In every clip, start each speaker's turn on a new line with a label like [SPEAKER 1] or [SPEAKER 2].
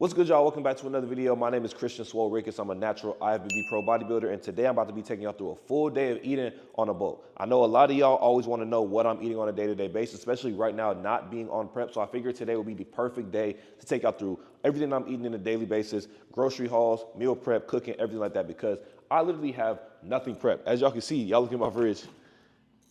[SPEAKER 1] What's good, y'all? Welcome back to another video. My name is Christian Swole Ricketts. I'm a natural IFBB pro bodybuilder, and today I'm about to be taking y'all through a full day of eating on a bulk. I know a lot of y'all always want to know what I'm eating on a day-to-day basis, especially right now not being on prep, so I figured today will be the perfect day to take y'all through everything I'm eating on a daily basis, grocery hauls, meal prep, cooking, everything like that, because I literally have nothing prepped. As y'all can see, y'all look at my fridge.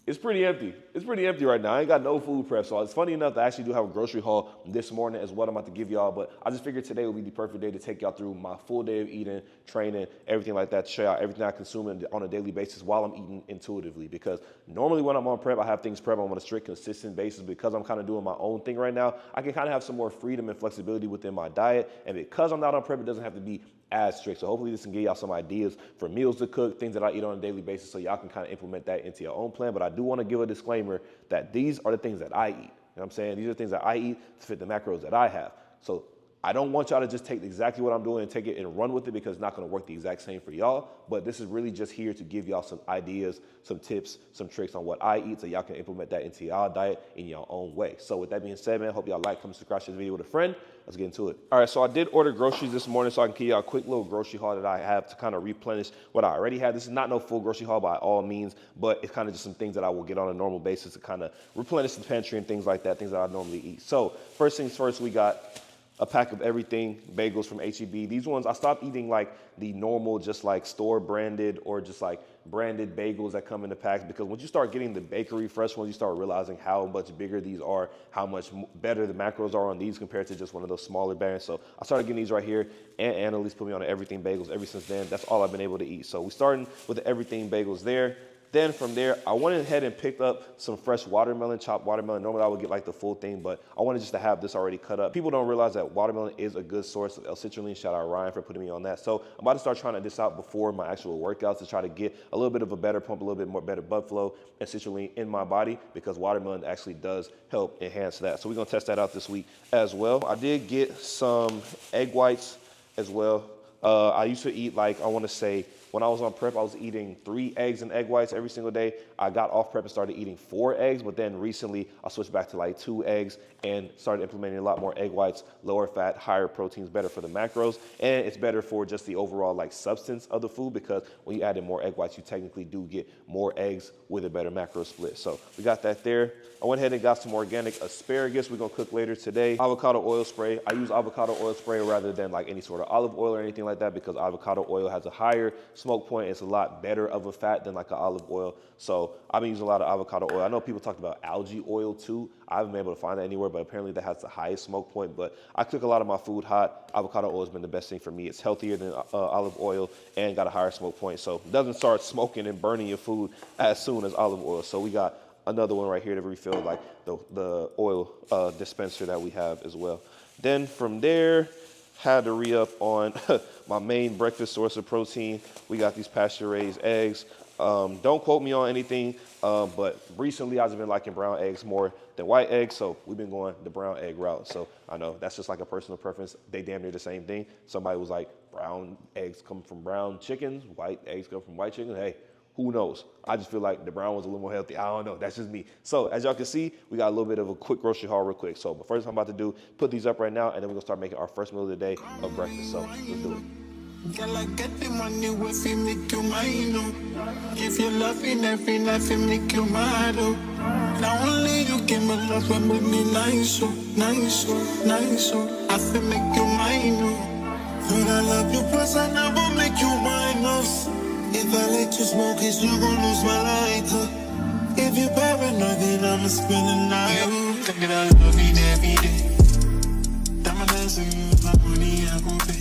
[SPEAKER 1] It's pretty empty. It's pretty empty right now. I ain't got no food prep. So it's funny enough that I actually do have a grocery haul this morning as what I'm about to give y'all. But I just figured today would be the perfect day to take y'all through my full day of eating, training, everything like that, to show y'all everything I consume on a daily basis while I'm eating intuitively. Because normally when I'm on prep, I have things prep on a strict, consistent basis. Because I'm kind of doing my own thing right now, I can kind of have some more freedom and flexibility within my diet. And because I'm not on prep, it doesn't have to be as strict. So hopefully this can give y'all some ideas for meals to cook, things that I eat on a daily basis, so y'all can kind of implement that into your own plan. But I do want to give a disclaimer that these are the things that I eat. You know what I'm saying? These are the things that I eat to fit the macros that I have. So I don't want y'all to just take exactly what I'm doing and take it and run with it, because it's not going to work the exact same for y'all. But this is really just here to give y'all some ideas, some tips, some tricks on what I eat, so y'all can implement that into y'all diet in your own way. So with that being said, man, hope y'all like, comment, subscribe, share this video with a friend. Let's get into it. All right, so I did order groceries this morning, so I can give y'all a quick little grocery haul that I have to kind of replenish what I already had. This is not no full grocery haul by all means, but it's kind of just some things that I will get on a normal basis to kind of replenish the pantry and things like that, things that I normally eat. So first things first, we got a pack of everything bagels from H-E-B. These ones, I stopped eating like the normal, just like store branded or just like branded bagels that come in the packs, because once you start getting the bakery fresh ones, you start realizing how much bigger these are, how much better the macros are on these compared to just one of those smaller bags. So I started getting these right here, and Annalise put me on the everything bagels ever since then. That's all I've been able to eat. So we're starting with the everything bagels there. Then from there, I went ahead and picked up some fresh watermelon, chopped watermelon. Normally I would get like the full thing, but I wanted just to have this already cut up. People don't realize that watermelon is a good source of L-citrulline. Shout out Ryan for putting me on that. So I'm about to start trying this out before my actual workouts to try to get a little bit of a better pump, a little bit more better blood flow and citrulline in my body, because watermelon actually does help enhance that. So we're gonna test that out this week as well. I did get some egg whites as well. I used to eat, like, I want to say, when I was on prep, I was eating 3 eggs and egg whites every single day. I got off prep and started eating 4 eggs, but then recently I switched back to like 2 eggs and started implementing a lot more egg whites, lower fat, higher proteins, better for the macros, and it's better for just the overall like substance of the food, because when you add in more egg whites, you technically do get more eggs with a better macro split. So we got that there. I went ahead and got some organic asparagus we're gonna cook later today. Avocado oil spray. I use avocado oil spray rather than like any sort of olive oil or anything like that, because avocado oil has a higher smoke point. It's a lot better of a fat than like an olive oil. So I've been using a lot of avocado oil. I know people talked about algae oil too. I haven't been able to find that anywhere, but apparently that has the highest smoke point. But I cook a lot of my food hot. Avocado oil has been the best thing for me. It's healthier than olive oil and got a higher smoke point. So it doesn't start smoking and burning your food as soon as olive oil. So we got another one right here to refill like the oil dispenser that we have as well. Then from there, had to re-up on my main breakfast source of protein. We got these pasture-raised eggs. Don't quote me on anything, but recently I've been liking brown eggs more than white eggs, so we've been going the brown egg route. So I know that's just like a personal preference. They damn near the same thing. Somebody was like, brown eggs come from brown chickens, white eggs come from white chickens. Hey, who knows? I just feel like the brown one's a little more healthy. I don't know. That's just me. So as y'all can see, we got a little bit of a quick grocery haul real quick. So but first I'm about to do, put these up right now, and then we're gonna start making our first meal of the day of breakfast. So let's do it.
[SPEAKER 2] Girl, I get the money with you, make you mine, oh. If you love me every night, you make you mad, oh. Now only you give me love and make me nice, oh, nice, oh, nice, oh. I feel make you mine, oh. When I love you, plus I never make you minus. If I let you smoke it, you gon' lose my lighter. If you paranoid, then I'ma spend the night. Look at I love you every day. Diamonds on you, my money I gon' pay.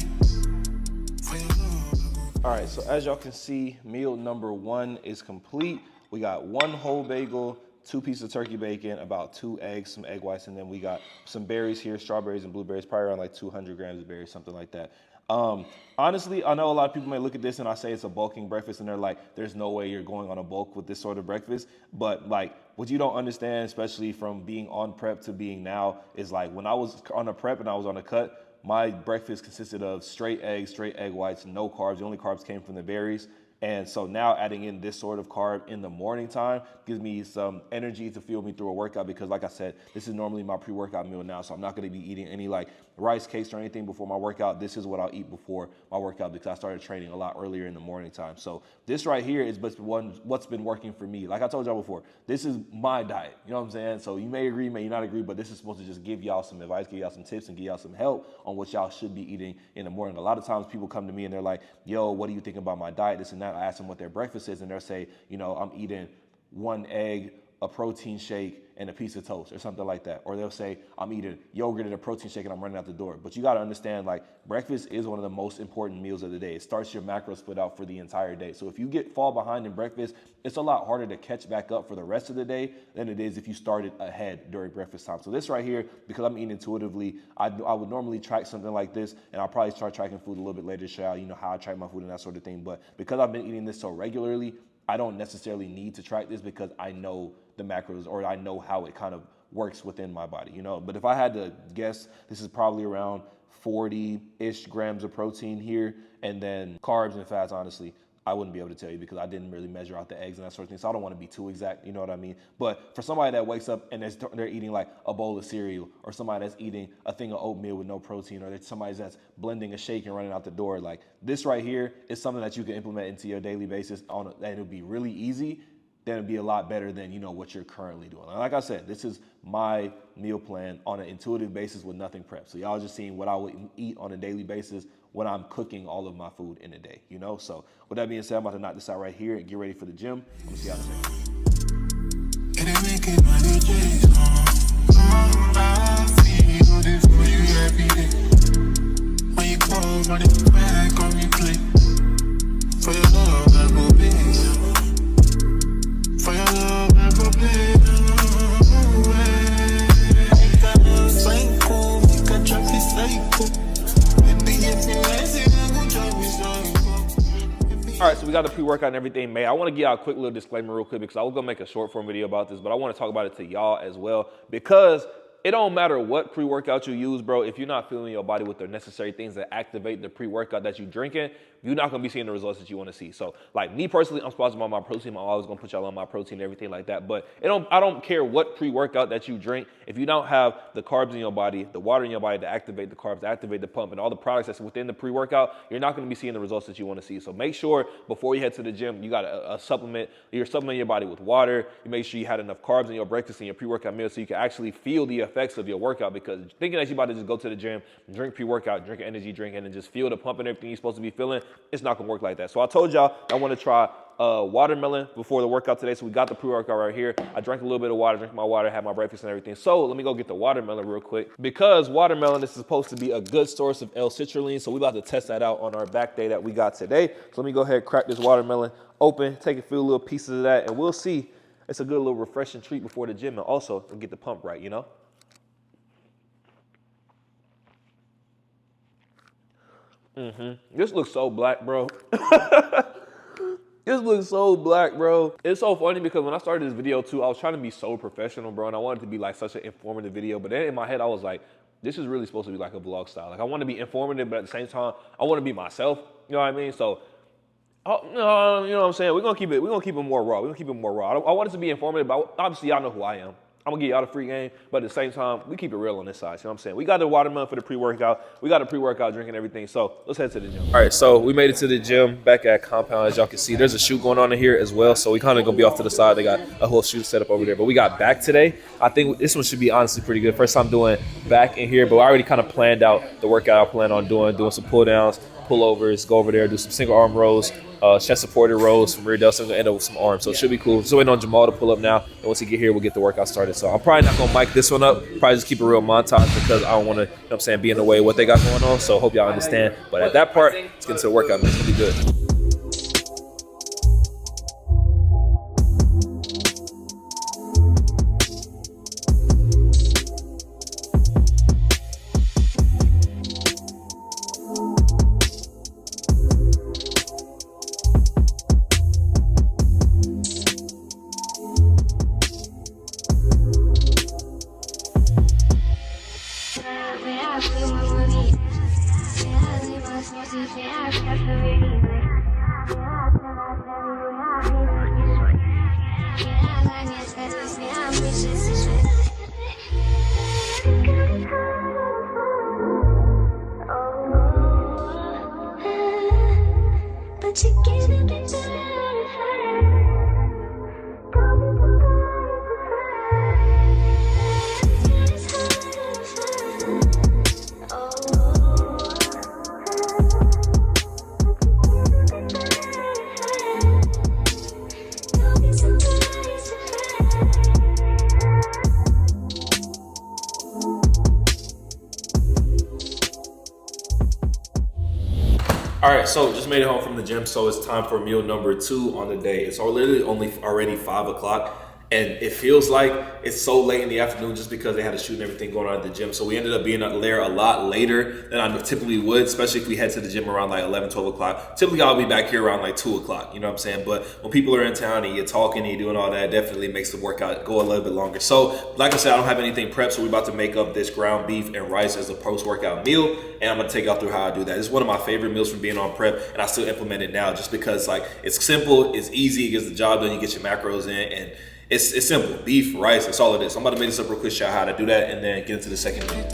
[SPEAKER 1] All right, so as y'all can see, meal number 1 is complete. We got 1 whole bagel, 2 pieces of turkey bacon, about 2 eggs, some egg whites, and then we got some berries here, strawberries and blueberries, probably around like 200 grams of berries, something like that. Honestly, I know a lot of people may look at this and I say it's a bulking breakfast, and they're like, there's no way you're going on a bulk with this sort of breakfast. But like, what you don't understand, especially from being on prep to being now, is like when I was on a prep and I was on a cut, my breakfast consisted of straight eggs, straight egg whites, no carbs. The only carbs came from the berries. And so now adding in this sort of carb in the morning time gives me some energy to fuel me through a workout, because like I said, this is normally my pre-workout meal now. So I'm not going to be eating any like rice cakes or anything before my workout. This is what I'll eat before my workout, because I started training a lot earlier in the morning time. So this right here is what's been working for me. Like I told y'all before, this is my diet. You know what I'm saying? So you may agree, may not agree, but this is supposed to just give y'all some advice, give y'all some tips, and give y'all some help on what y'all should be eating in the morning. A lot of times people come to me and they're like, yo, what do you think about my diet? This and that. I ask them what their breakfast is, and they'll say, you know, I'm eating 1 egg, a protein shake, and a piece of toast or something like that. Or they'll say, I'm eating yogurt and a protein shake and I'm running out the door. But you got to understand, like, breakfast is one of the most important meals of the day. It starts your macro split out for the entire day. So if you fall behind in breakfast, it's a lot harder to catch back up for the rest of the day than it is if you started ahead during breakfast time. So this right here, because I'm eating intuitively, I would normally track something like this, and I'll probably start tracking food a little bit later to show you know how I track my food and that sort of thing. But because I've been eating this so regularly, I don't necessarily need to track this, because I know the macros, or I know how it kind of works within my body, you know. But if I had to guess, this is probably around 40-ish grams of protein here, and then carbs and fats, honestly, I wouldn't be able to tell you, because I didn't really measure out the eggs and that sort of thing. So I don't want to be too exact, you know what I mean? But for somebody that wakes up and they're eating like a bowl of cereal, or somebody that's eating a thing of oatmeal with no protein, or there's somebody that's blending a shake and running out the door, like this right here is something that you can implement into your daily basis and it'll be really easy. Then it'd be a lot better than, you know, what you're currently doing. Like I said, this is my meal plan on an intuitive basis with nothing prepped. So y'all just seeing what I would eat on a daily basis when I'm cooking all of my food in a day, you know? So with that being said, I'm about to knock this out right here and get ready for the gym. I'm gonna see y'all in a second. All right, so we got the pre-workout and everything made. I want to give y'all a quick little disclaimer real quick, because I was going to make a short form video about this, but I want to talk about it to y'all as well, because it don't matter what pre-workout you use, bro. If you're not feeling your body with the necessary things that activate the pre-workout that you're drinking, you're not going to be seeing the results that you want to see. So, like me personally, I'm sponsored by my protein. I'm always going to put y'all on my protein and everything like that. But I don't care what pre-workout that you drink. If you don't have the carbs in your body, the water in your body to activate the carbs, to activate the pump, and all the products that's within the pre-workout, you're not going to be seeing the results that you want to see. So make sure before you head to the gym, you got a supplement. You're supplementing your body with water. You make sure you had enough carbs in your breakfast and your pre-workout meal, so you can actually feel the effects of your workout. Because thinking that you're about to just go to the gym, drink pre-workout, drink an energy drink, and then just feel the pump and everything you're supposed to be feeling, it's not going to work like that. So I told y'all I want to try watermelon before the workout today. So we got the pre-workout right here. I drank a little bit of water, drank my water, had my breakfast and everything. So let me go get the watermelon real quick, because watermelon is supposed to be a good source of L-citrulline. So we about to test that out on our back day that we got today. So let me go ahead and crack this watermelon open, take a few little pieces of that, and we'll see. It's a good little refreshing treat before the gym, and also to get the pump right, you know? This looks so black, bro. This looks so black, bro. It's so funny, because when I started this video too, I was trying to be so professional, bro, and I wanted it to be like such an informative video. But then in my head, I was like, this is really supposed to be like a vlog style. Like, I want to be informative, but at the same time, I want to be myself. You know what I mean? So, you know what I'm saying? We're gonna keep it more raw. We're gonna keep it more raw. I want it to be informative, but obviously y'all know who I am. I'm gonna give y'all the free game, but at the same time, we keep it real on this side. You know what I'm saying? We got the watermelon for the pre-workout. We got a pre-workout drink and everything. So let's head to the gym. All right, so we made it to the gym back at Compound. As y'all can see, there's a shoot going on in here as well. So we kind of gonna be off to the side. They got a whole shoot set up over there. But we got back today. I think this one should be honestly pretty good. First time doing back in here, but I already kind of planned out the workout I plan on doing some pull downs, pullovers, go over there, do some single arm rows, chest supported rows from rear delts, and end up with some arms. So it should be cool. So waiting on Jamal to pull up now. And once he get here, we'll get the workout started. So I'm probably not gonna mic this one up. Probably just keep a real montage, because I don't want to, you know what I'm saying, be in the way of what they got going on. So hope y'all understand. But at that part, let's get into the workout. It's gonna be good. All right, so just made it home from the gym, so it's time for meal number 2 on the day. It's literally already 5 o'clock, and it feels like it's so late in the afternoon just because they had a shoot and everything going on at the gym. So we ended up being there a lot later than I typically would, especially if we head to the gym around like 11, 12 o'clock. Typically, I'll be back here around like 2 o'clock, you know what I'm saying? But when people are in town and you're talking and you're doing all that, it definitely makes the workout go a little bit longer. So like I said, I don't have anything prepped, so we're about to make up this ground beef and rice as a post-workout meal, and I'm gonna take y'all through how I do that. It's one of my favorite meals from being on prep, and I still implement it now just because like it's simple, it's easy, it gets the job done, you get your macros in, and it's simple. Beef, rice, that's all it is. So I'm about to make this up real quick, show you how to do that, and then get into the second meal.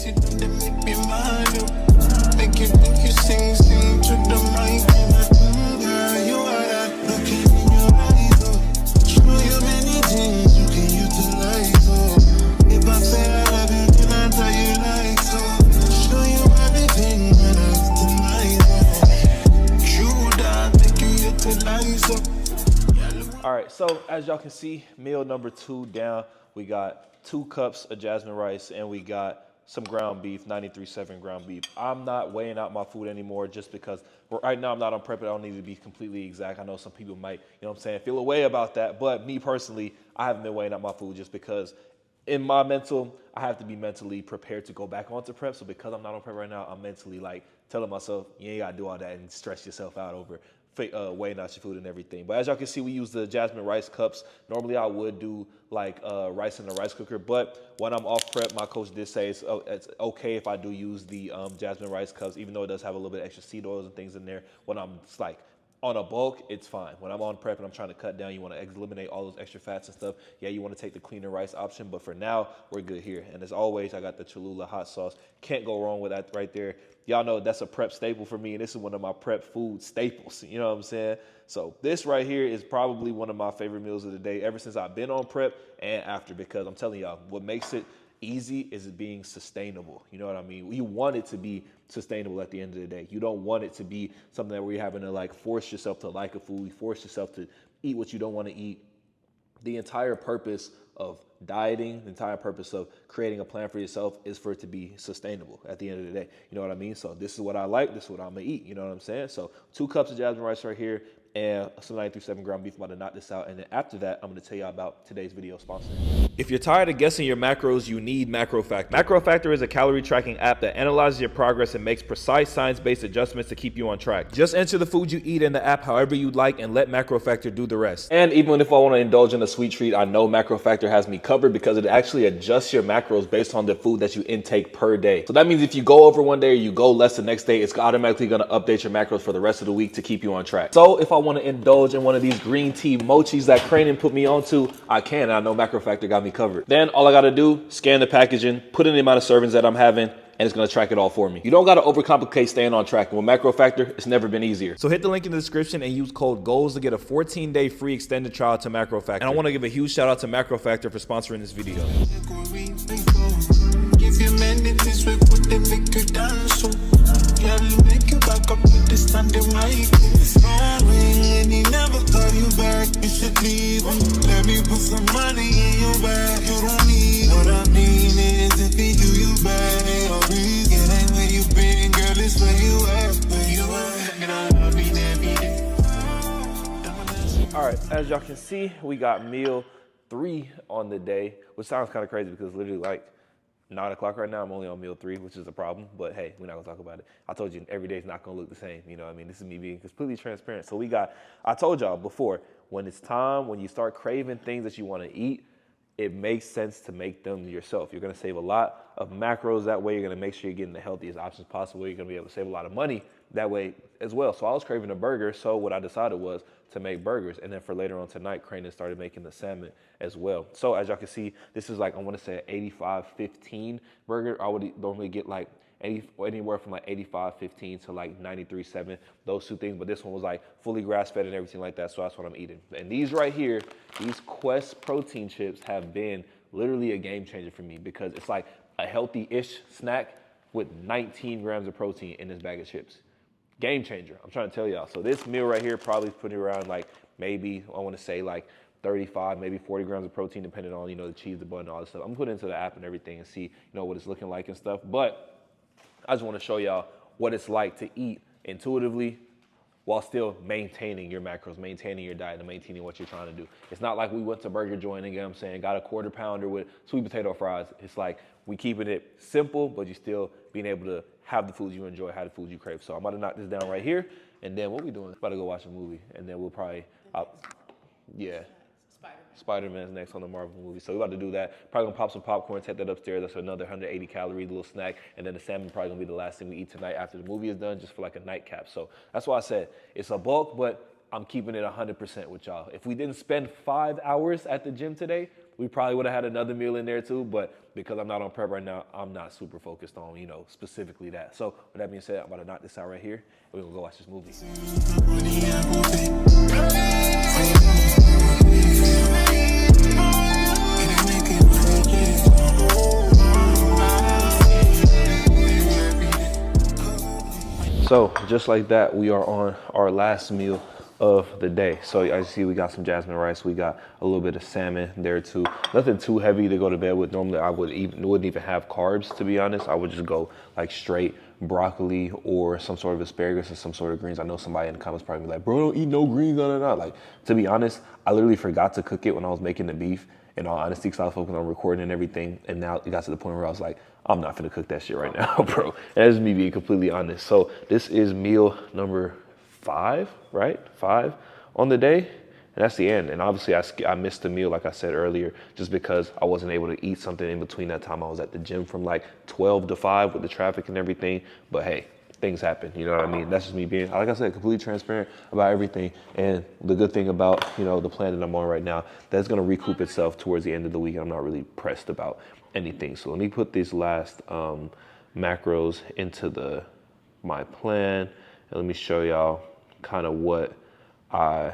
[SPEAKER 1] All right, so as y'all can see, meal number 2 down. We got 2 cups of jasmine rice, and we got some ground beef, 93.7 ground beef. I'm not weighing out my food anymore just because right now I'm not on prep. I don't need to be completely exact. I know some people might, you know what I'm saying, feel a way about that. But me personally, I haven't been weighing out my food just because in my mental, I have to be mentally prepared to go back onto prep. So because I'm not on prep right now, I'm mentally like telling myself, you ain't got to do all that and stress yourself out over weighing out your food and everything. But as y'all can see, we use the jasmine rice cups. Normally I would do like rice in the rice cooker, but when I'm off prep, my coach did say it's okay if I do use the jasmine rice cups, even though it does have a little bit of extra seed oils and things in there. When I'm like on a bulk, it's fine. When I'm on prep and I'm trying to cut down, you want to eliminate all those extra fats and stuff. Yeah, you want to take the cleaner rice option, but for now, we're good here. And as always, I got the Cholula hot sauce. Can't go wrong with that right there. Y'all know that's a prep staple for me, and this is one of my prep food staples. You know what I'm saying? So this right here is probably one of my favorite meals of the day ever since I've been on prep and after, because I'm telling y'all, what makes it easy is it being sustainable. You know what I mean? You want it to be sustainable at the end of the day. You don't want it to be something that where you're having to like force yourself to like a food, force yourself to eat what you don't want to eat. The entire purpose of dieting, the entire purpose of creating a plan for yourself is for it to be sustainable at the end of the day. You know what I mean? So this is what I like. This is what I'm going to eat. You know what I'm saying? So 2 cups of jasmine rice right here and some 93.7 ground beef. I'm about to knock this out. And then after that, I'm going to tell y'all about today's video sponsor. If you're tired of guessing your macros, you need Macro Factor. Macro Factor is a calorie tracking app that analyzes your progress and makes precise science-based adjustments to keep you on track. Just enter the food you eat in the app however you'd like and let Macro Factor do the rest. And even if I want to indulge in a sweet treat, I know Macro Factor has me covered because it actually adjusts your macros based on the food that you intake per day. So that means if you go over one day or you go less the next day, it's automatically going to update your macros for the rest of the week to keep you on track. So if I want to indulge in one of these green tea mochis that Cranen put me onto, I can. And I know Macro Factor got me covered. Then all I got to do, scan the packaging, put in the amount of servings that I'm having, and it's going to track it all for me. You don't got to overcomplicate staying on track. And with Macro Factor, it's never been easier. So hit the link in the description and use code GOALS to get a 14-day free extended trial to Macro Factor. And I want to give a huge shout out to Macro Factor for sponsoring this video.
[SPEAKER 2] Let me put some money in your bag. You don't need what I mean is if you do you bad, it ain't where you been, girl, it's where you at, where you at. And I love you every day.
[SPEAKER 1] All right, as y'all can see, we got meal 3 on the day, which sounds kind of crazy because literally like 9 o'clock right now, I'm only on meal 3, which is a problem, but hey, we're not gonna talk about it. I told you every day is not gonna look the same, you know what I mean? This is me being completely transparent. So I told y'all before, when it's time, when you start craving things that you wanna eat, it makes sense to make them yourself. You're gonna save a lot of macros that way. You're gonna make sure you're getting the healthiest options possible. You're gonna be able to save a lot of money that way as well. So I was craving a burger, so what I decided was to make burgers. And then for later on tonight, Cranen started making the salmon as well. So as y'all can see, this is like, I wanna say an 85-15 burger. I would normally get like anywhere from like 85.15 to like 93.7, those two things. But this one was like fully grass fed and everything like that. So that's what I'm eating. And these right here, these Quest protein chips have been literally a game changer for me because it's like a healthy-ish snack with 19 grams of protein in this bag of chips. Game changer, I'm trying to tell y'all. So this meal right here probably putting around like maybe, I want to say like 35, maybe 40 grams of protein, depending on, the cheese, the bun, all this stuff. I'm putting it into the app and everything and see, what it's looking like and stuff. But I just want to show y'all what it's like to eat intuitively while still maintaining your macros, maintaining your diet, and maintaining what you're trying to do. It's not like we went to Burger Joint and, got a quarter pounder with sweet potato fries. It's like we keeping it simple, but you still being able to have the foods you enjoy, have the foods you crave. So I'm about to knock this down right here, and then what we doing? About to go watch a movie, and then we'll probably, yeah. Spider-Man's next on the Marvel movie. So we're about to do that. Probably gonna pop some popcorn, take that upstairs. That's another 180 calorie little snack. And then the salmon probably gonna be the last thing we eat tonight after the movie is done, just for like a nightcap. So that's why I said it's a bulk, but I'm keeping it 100% with y'all. If we didn't spend 5 hours at the gym today, we probably would have had another meal in there too. But because I'm not on prep right now, I'm not super focused on, specifically that. So with that being said, I'm about to knock this out right here. And we're gonna go watch this movie. So just like that, we are on our last meal of the day. So as you see, we got some jasmine rice. We got a little bit of salmon there too. Nothing too heavy to go to bed with. Normally I wouldn't even have carbs, to be honest. I would just go like straight broccoli or some sort of asparagus or some sort of greens. I know somebody in the comments probably be like, bro, don't eat no greens, not. Like, to be honest, I literally forgot to cook it when I was making the beef. In all honesty, because I was focused on recording and everything. And now it got to the point where I was like, I'm not gonna cook that shit right now, bro. And that's me being completely honest. So this is meal number 5, right? 5 on the day. And that's the end. And obviously I missed the meal, like I said earlier, just because I wasn't able to eat something in between that time. I was at the gym from like 12 to 5 with the traffic and everything. But hey, things happen, you know what I mean? That's just me being, like I said, completely transparent about everything. And the good thing about, the plan that I'm on right now, that's gonna recoup itself towards the end of the week. I'm not really pressed about anything. So let me put these last macros into my plan. And let me show y'all kind of what I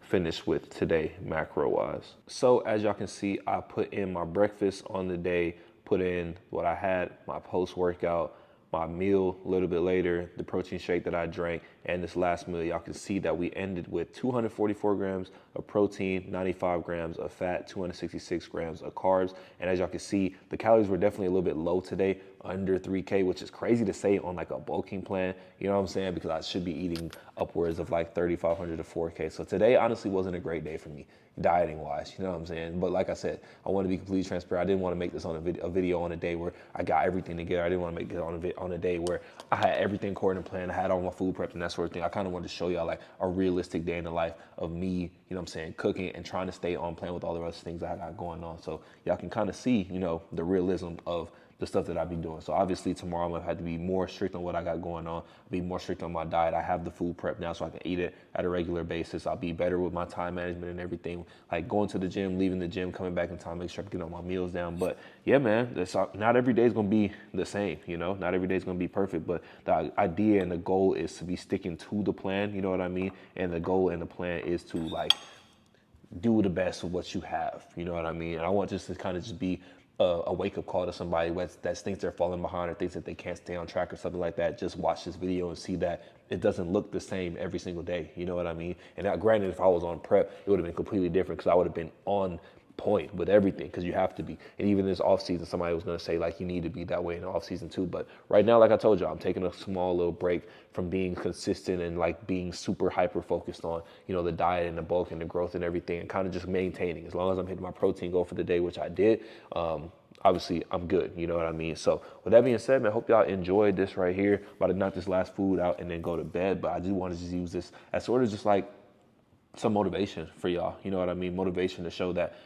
[SPEAKER 1] finished with today macro wise. So as y'all can see, I put in my breakfast on the day, put in what I had, my post-workout, my meal a little bit later, the protein shake that I drank, and this last meal. Y'all can see that we ended with 244 grams of protein, 95 grams of fat, 266 grams of carbs. And as y'all can see, the calories were definitely a little bit low today, under 3K, which is crazy to say on like a bulking plan, you know what I'm saying? Because I should be eating upwards of like 3,500 to 4K. So today honestly wasn't a great day for me, dieting wise, you know what I'm saying? But like I said, I want to be completely transparent. I didn't want to make this on a video on a day where I got everything together. I didn't want to make it on a day where I had everything according to plan. I had all my food prepped and that sort of thing. I kind of wanted to show y'all like a realistic day in the life of me, you know what I'm saying, cooking and trying to stay on plan with all the other things I got going on. So y'all can kind of see, the realism of the stuff that I be doing. So obviously tomorrow I'm gonna have to be more strict on what I got going on, be more strict on my diet. I have the food prep now so I can eat it at a regular basis. I'll be better with my time management and everything, like going to the gym, leaving the gym, coming back in time, make sure I'm getting all my meals down. But yeah, man, not every day is gonna be the same, not every day is gonna be perfect, but the idea and the goal is to be sticking to the plan, you know what I mean? And the goal and the plan is to like do the best with what you have, you know what I mean? And I want this to kind of just be a wake-up call to somebody that thinks they're falling behind or thinks that they can't stay on track or something like that. Just watch this video and see that it doesn't look the same every single day, you know what I mean? And now, granted, if I was on prep, it would have been completely different because I would have been on point with everything because you have to be. And even this off season, somebody was going to say like you need to be that way in the off season too. But right now, like I told you, I'm taking a small little break from being consistent and like being super hyper focused on, the diet and the bulk and the growth and everything, and kind of just maintaining. As long as I'm hitting my protein goal for the day, which I did, obviously I'm good, you know what I mean? So with that being said, man, I hope y'all enjoyed this right here. About to knock this last food out and then go to bed. But I do want to just use this as sort of just like some motivation for y'all, you know what I mean? Motivation to show that,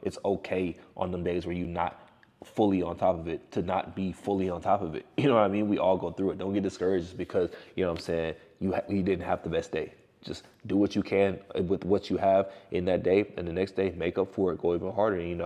[SPEAKER 1] it's okay on them days where you're not fully on top of it to not be fully on top of it. You know what I mean? We all go through it. Don't get discouraged just because, you know what I'm saying, you didn't have the best day. Just do what you can with what you have in that day, and the next day make up for it. Go even harder. And,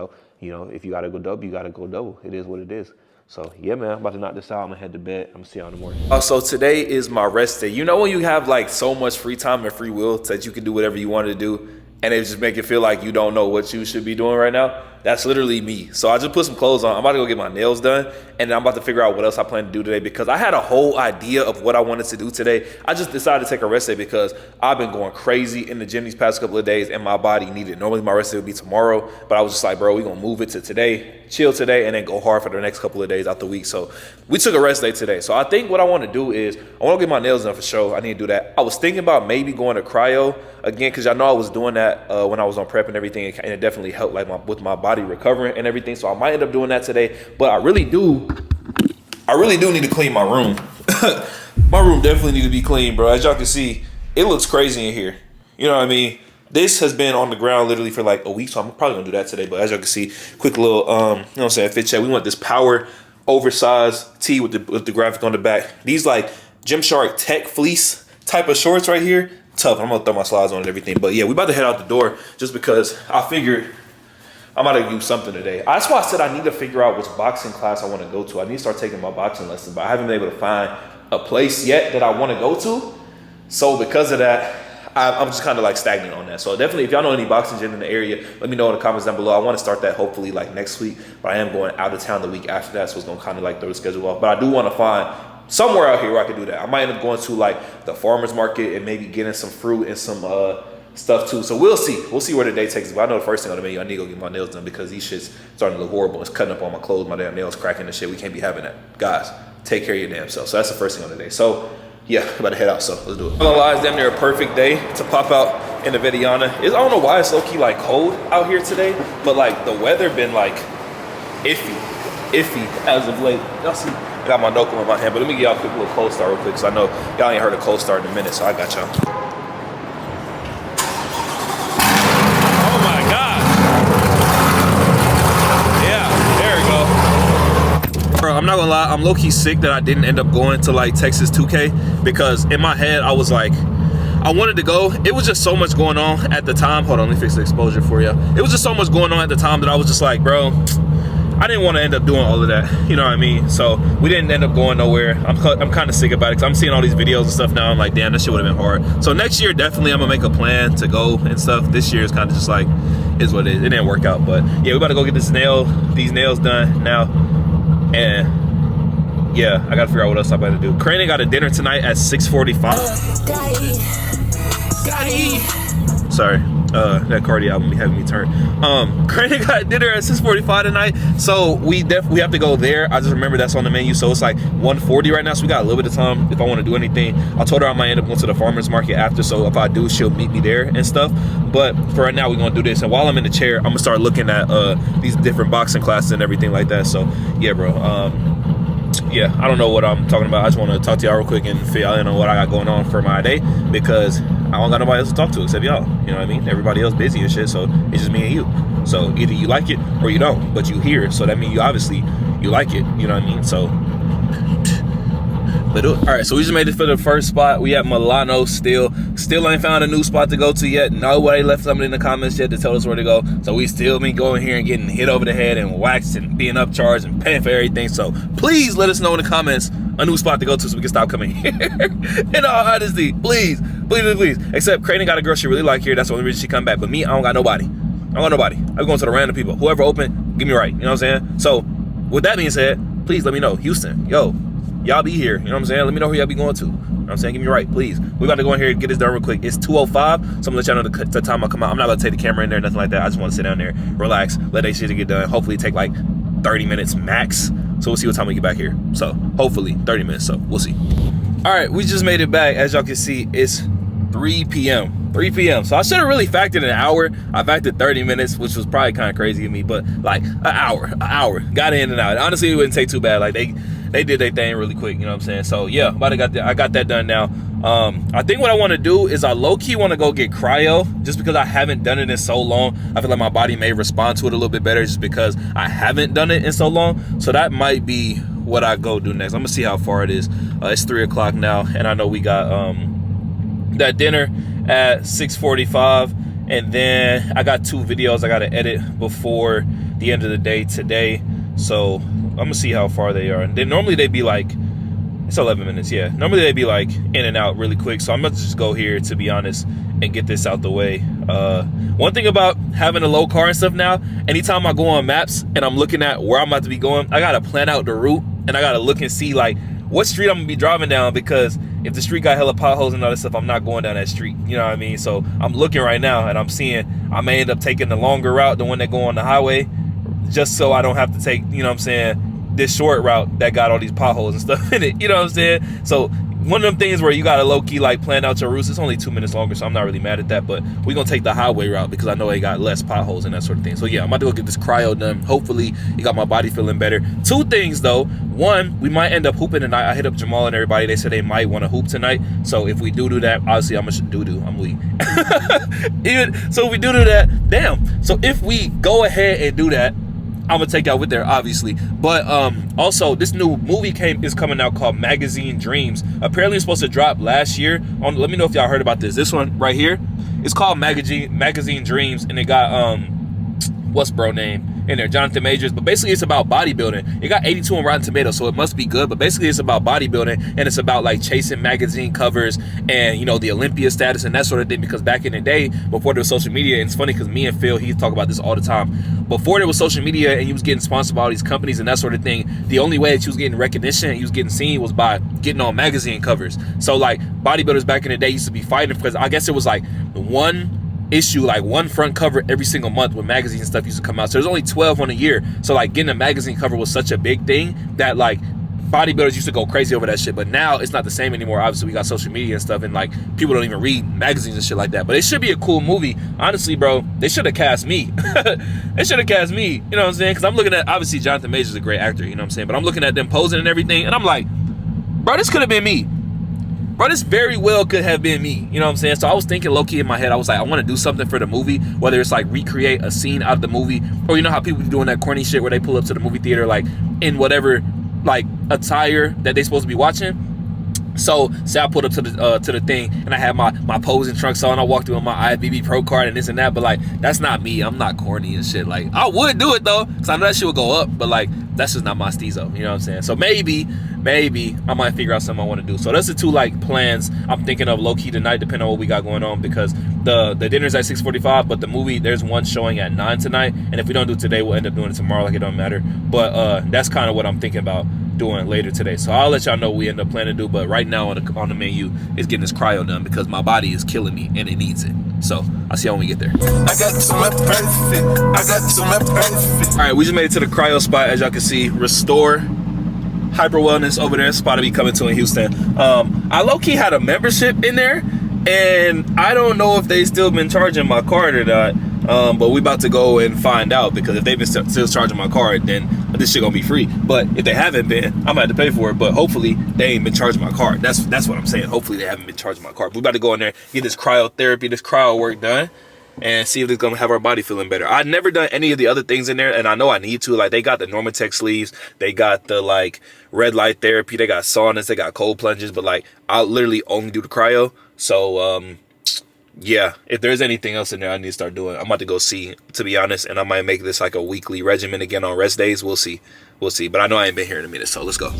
[SPEAKER 1] if you gotta go double, you gotta go double. It is what it is. So yeah, man, I'm about to knock this out. I'm gonna head to bed. I'm gonna see y'all in the morning. So today is my rest day. You know when you have like so much free time and free will that you can do whatever you want to do, and it just make it feel like you don't know what you should be doing right now? That's literally me. So I just put some clothes on. I'm about to go get my nails done, and then I'm about to figure out what else I plan to do today because I had a whole idea of what I wanted to do today. I just decided to take a rest day because I've been going crazy in the gym these past couple of days, and my body needed it. Normally my rest day would be tomorrow, but I was just like, bro, we're gonna move it to today, chill today, and then go hard for the next couple of days out the week. So we took a rest day today. So I think what I want to do is I want to get my nails done for sure. I need to do that. I was thinking about maybe going to cryo again because I know I was doing that when I was on prep and everything, and it definitely helped like with my body recovering and everything. So I might end up doing that today, but I really do need to clean my room. My room definitely need to be clean, bro. As y'all can see, it looks crazy in here. You know what I mean? This has been on the ground literally for like a week, so I'm probably gonna do that today. But as y'all can see, quick little, you know what I'm saying, fit check. We want this power oversized tee with the graphic on the back. These like Gymshark tech fleece type of shorts right here. Tough. I'm gonna throw my slides on and everything. But yeah, we about to head out the door just because I figured I'm about to do something today. That's why I said I need to figure out which boxing class I want to go to. I need to start taking my boxing lessons, but I haven't been able to find a place yet that I want to go to. So because of that, I'm just kind of like stagnant on that. So definitely, if y'all know any boxing gym in the area, let me know in the comments down below. I want to start that hopefully like next week, but I am going out of town the week after that, so it's gonna kind of like throw the schedule off. But I do want to find somewhere out here where I can do that. I might end up going to like the farmer's market and maybe getting some fruit and some stuff too. So we'll see. We'll see where the day takes us. But I know the first thing on the menu, I need to go get my nails done because these shits starting to look horrible. It's cutting up on my clothes, my damn nails cracking and shit. We can't be having that. Guys, take care of your damn self. So that's the first thing on the day. So yeah, about to head out, so let's do it. I'm gonna lie, it's damn near a perfect day to pop out in the Vidiana. I don't know why it's low-key like cold out here today, but like the weather been like iffy as of late. Y'all see, I got my Noco in my hand, but let me give y'all a quick little cold start real quick because I know y'all ain't heard a cold start in a minute, so I got y'all. Oh my God. Yeah, there we go. Bro, I'm not gonna lie, I'm low-key sick that I didn't end up going to like Texas 2K because in my head I was like, I wanted to go. It was just so much going on at the time. Hold on, let me fix the exposure for you. It was just so much going on at the time that I was just like, bro, I didn't want to end up doing all of that. You know what I mean? So we didn't end up going nowhere. I'm kind of sick about it because I'm seeing all these videos and stuff now. I'm like, damn, that shit would have been hard. So next year, definitely I'm gonna make a plan to go and stuff. This year is kind of just like, is what it is. It didn't work out, but yeah, we about to go get these nails done now. And yeah, I gotta figure out what else I'm about to do. Crane got a dinner tonight at 6:45. Sorry, that Cardi album be having me turn. Crane got dinner at 6:45 tonight, so we have to go there. I just remember that's on the menu, so it's like 1:40 right now, so we got a little bit of time if I want to do anything. I told her I might end up going to the farmer's market after, so if I do, she'll meet me there and stuff. But for right now, we're gonna do this, and while I'm in the chair, I'm gonna start looking at these different boxing classes and everything like that. So yeah, bro. Yeah, I don't know what I'm talking about. I just want to talk to y'all real quick and fill y'all in on what I got going on for my day because I don't got nobody else to talk to except y'all. You know what I mean? Everybody else busy and shit, so it's just me and you. So either you like it or you don't, but you here, so that means you obviously you like it. You know what I mean? So let's do it. All right, so we just made it for the first spot. We at Milano still ain't found a new spot to go to yet. Nobody left something in the comments yet to tell us where to go. So we still been going here and getting hit over the head and waxed and being upcharged and paying for everything. So please let us know in the comments a new spot to go to so we can stop coming here. In all honesty, please. Except Creighton got a girl she really like here. That's the only reason she come back. But me, I don't got nobody. I'm going to the random people. Whoever open, give me right. You know what I'm saying? So with that being said, please let me know. Houston, yo, y'all be here. You know what I'm saying? Let me know who y'all be going to. You know what I'm saying? Give me right, please. We about to go in here and get this done real quick. It's 2:05, so I'm gonna let y'all know the time I come out. I'm not about to take the camera in there, nothing like that. I just want to sit down there, relax, let that shit get done. Hopefully take like 30 minutes max. So we'll see what time we get back here. So hopefully 30 minutes, so we'll see. All right, we just made it back. As y'all can see, it's 3 p.m. 3 p.m. So I should have really factored an hour. I factored 30 minutes, which was probably kind of crazy of me, but like an hour. Got in and out. Honestly, it wouldn't take too bad. Like they did their thing really quick, you know what I'm saying? So yeah, I got that done now. I think what I want to do is I low-key want to go get cryo just because I haven't done it in so long. I feel like my body may respond to it a little bit better just because I haven't done it in so long. So that might be what I go do next. I'm gonna see how far it is. It's 3 o'clock now, and I know we got that dinner at 6:45, and then I got 2 videos I gotta edit before the end of the day today. So
[SPEAKER 3] I'm gonna see how far they are. And then normally they'd be like, it's 11 minutes, yeah. Normally they'd be like in and out really quick. So I'm gonna just go here, to be honest, and get this out the way. One thing about having a low car and stuff now, anytime I go on maps and I'm looking at where I'm about to be going, I gotta plan out the route, and I gotta look and see like what street I'm gonna be driving down, because if the street got hella potholes and all that stuff, I'm not going down that street. You know what I mean? So I'm looking right now and I'm seeing I may end up taking the longer route, the one that go on the highway, just so I don't have to take, you know what I'm saying, this short route that got all these potholes and stuff in it. You know what I'm saying? So one of them things where you gotta low-key like plan out your routes. It's only 2 minutes longer, so I'm not really mad at that, but we're gonna take the highway route because I know it got less potholes and that sort of thing. So yeah, I'm about to go get this cryo done. Hopefully it got my body feeling better. Two things though. One, we might end up hooping tonight. I hit up Jamal and everybody. They said they might want to hoop tonight. So if we do that, obviously I'm weak. So if we do that, damn. So if we go ahead and do that, I'm gonna take y'all with there, obviously. But also, this new movie is coming out called Magazine Dreams. Apparently, it's supposed to drop last year. Let me know if y'all heard about this. This one right here, it's called Magazine Dreams, and it got what's bro name in there, Jonathan Majors. But basically it's about bodybuilding. It got 82 on Rotten Tomatoes, so it must be good. But basically it's about bodybuilding, and it's about like chasing magazine covers and, you know, the Olympia status and that sort of thing. Because back in the day, before there was social media, and it's funny because me and Phil, he talk about this all the time, before there was social media and he was getting sponsored by all these companies and that sort of thing, the only way that he was getting recognition and he was getting seen was by getting on magazine covers. So like bodybuilders back in the day used to be fighting, because I guess it was like one issue, like one front cover every single month when magazines and stuff used to come out. So there's only 12 on a year. So like getting a magazine cover was such a big thing that like bodybuilders used to go crazy over that shit. But now it's not the same anymore. Obviously we got social media and stuff, and like people don't even read magazines and shit like that. But it should be a cool movie. Honestly, bro, they should have cast me. They should have cast me, you know what I'm saying? Because I'm looking at, obviously Jonathan Majors is a great actor, you know what I'm saying? But I'm looking at them posing and everything, and I'm like, bro, this could have been me. Bro, this very well could have been me. You know what I'm saying? So I was thinking low-key in my head, I was like, I want to do something for the movie, whether it's like recreate a scene out of the movie, or you know how people be doing that corny shit where they pull up to the movie theater like in whatever like attire that they supposed to be watching. So say I pulled up to the thing and I had my posing trunks on, I walked through with my IFBB Pro card and this and that, but like that's not me. I'm not corny and shit. Like I would do it though, because I know that shit would go up, but like that's just not my steezo, you know what I'm saying? So maybe I might figure out something I want to do. So that's the two like plans I'm thinking of low-key tonight, depending on what we got going on, because the dinner's at 6:45, but the movie, there's one showing at 9 tonight, and if we don't do it today, we'll end up doing it tomorrow. Like it don't matter. But that's kind of what I'm thinking about doing later today. So I'll let y'all know what we end up planning to do. But right now on the menu is getting this cryo done, because my body is killing me and it needs it. So I'll see y'all when we get there.
[SPEAKER 2] I got to my perfect. I got to my perfect.
[SPEAKER 3] All right, we just made it to the cryo spot. As y'all can see, Restore Hyper Wellness over there. Spot to be coming to in Houston. I low-key had a membership in there, and I don't know if they still been charging my card or not. But we about to go and find out, because if they've been still charging my card, then this shit gonna be free. But if they haven't been, I'm gonna have to pay for it. But hopefully they ain't been charging my card. That's what I'm saying. Hopefully they haven't been charging my card. We about to go in there, get this cryotherapy, this cryo work done, and see if it's gonna have our body feeling better. I've never done any of the other things in there, and I know I need to. Like they got the Normatec sleeves, they got the like red light therapy, they got saunas, they got cold plunges, but like I'll literally only do the cryo. So yeah, if there's anything else in there I need to start doing, I'm about to go see, to be honest, and I might make this like a weekly regimen again on rest days. We'll see. But I know I ain't been here in a minute, so let's go.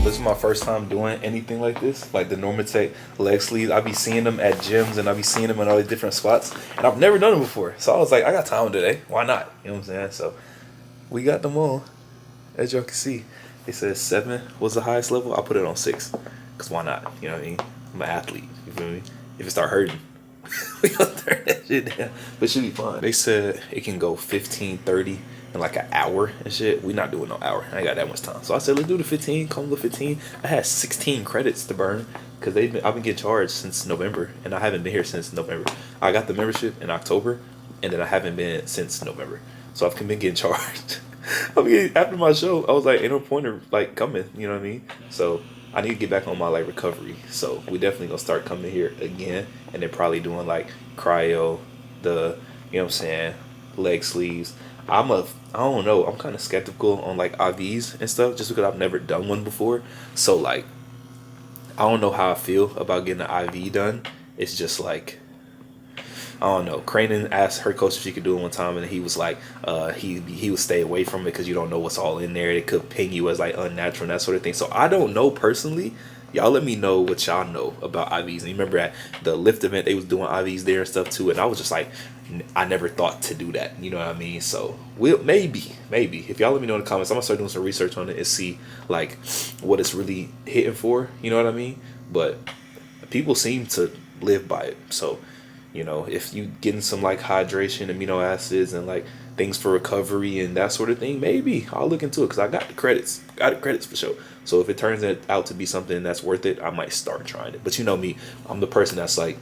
[SPEAKER 3] This is my first time doing anything like this, like the Normatec leg sleeves. I be seeing them at gyms, and I be seeing them in all these different spots, and I've never done them before. So I was like, I got time today. Why not? You know what I'm saying? So we got them on. As y'all can see, it says 7 was the highest level. I put it on 6, because why not? You know what I mean? I'm an athlete. You feel me? If it start hurting, we gonna turn that shit down. But it should be fun. They said it can go 15, 30 in like an hour and shit. We not doing no hour. I ain't got that much time. So I said, let's do the 15. Come the 15. I had 16 credits to burn, because I've been getting charged since November, and I haven't been here since November. I got the membership in October, and then I haven't been since November. So I've been getting charged. After my show, I was like, ain't no point of like coming, you know what I mean? So I need to get back on my like recovery. So we definitely gonna start coming here again, and then probably doing like cryo, the you know what I'm saying, leg sleeves. I don't know. I'm kind of skeptical on like IVs and stuff just because I've never done one before. So like I don't know how I feel about getting an IV done. It's just like I don't know. Cranen asked her coach if she could do it one time, and he was like, he would stay away from it because you don't know what's all in there. It could ping you as like unnatural and that sort of thing. So I don't know personally. Y'all let me know what y'all know about IVs. And you remember at the lift event, they was doing IVs there and stuff too. And I was just like, I never thought to do that. You know what I mean? So maybe if y'all let me know in the comments, I'm gonna start doing some research on it and see like what it's really hitting for. You know what I mean? But people seem to live by it. So, you know, if you getting some like hydration, amino acids, and like things for recovery and that sort of thing, maybe I'll look into it because I got the credits. For sure. So if it turns out to be something that's worth it, I might start trying it. But you know me, I'm the person that's like,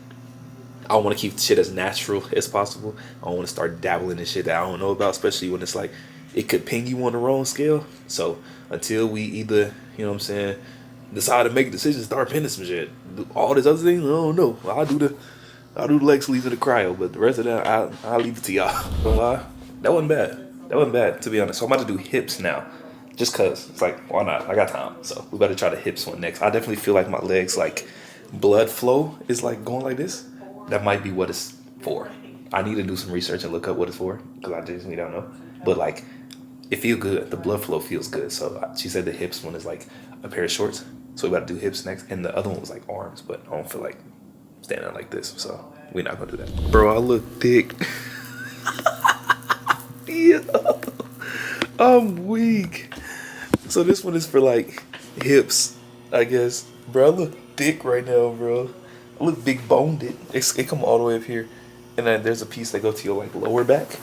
[SPEAKER 3] I want to keep shit as natural as possible. I don't want to start dabbling in shit that I don't know about, especially when it's like it could ping you on the wrong scale. So until we either, you know what I'm saying, decide to make a decision, start pinning some shit, all this other things, I don't know. I'll do the leg sleeves and the cryo, but the rest of that, I'll leave it to y'all. But that wasn't bad, to be honest. So I'm about to do hips now, just cause it's like, why not? I got time, so we better try the hips one next. I definitely feel like my legs, like blood flow is like going like this. That might be what it's for. I need to do some research and look up what it's for because I just don't know. But like, it feels good. The blood flow feels good. So she said the hips one is like a pair of shorts. So we about to do hips next, and the other one was like arms, but I don't feel like standing like this, so we're not gonna do that. Bro, I look thick. Yeah, I'm weak. So this one is for like hips, I guess. Bro, I look thick right now, bro. I look big boned. It come all the way up here, and then there's a piece that go to your like lower back.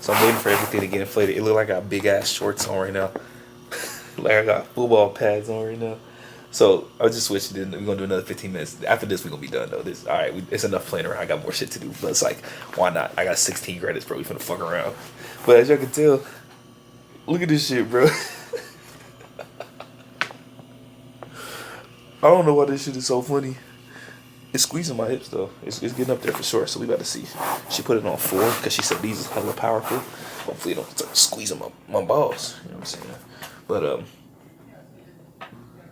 [SPEAKER 3] So I'm waiting for everything to get inflated. It look like I got big ass shorts on right now. Like I got football pads on right now. So I'll just switch it in. We're gonna do another 15 minutes. After this, we're gonna be done though. All right, it's enough playing around. I got more shit to do. But it's like, why not? I got 16 credits, bro. We finna fuck around. But as y'all can tell, look at this shit, bro. I don't know why this shit is so funny. It's squeezing my hips though. It's getting up there for sure. So we about to see. She put it on 4 because she said these is hella powerful. Hopefully it don't start squeezing my balls. You know what I'm saying? But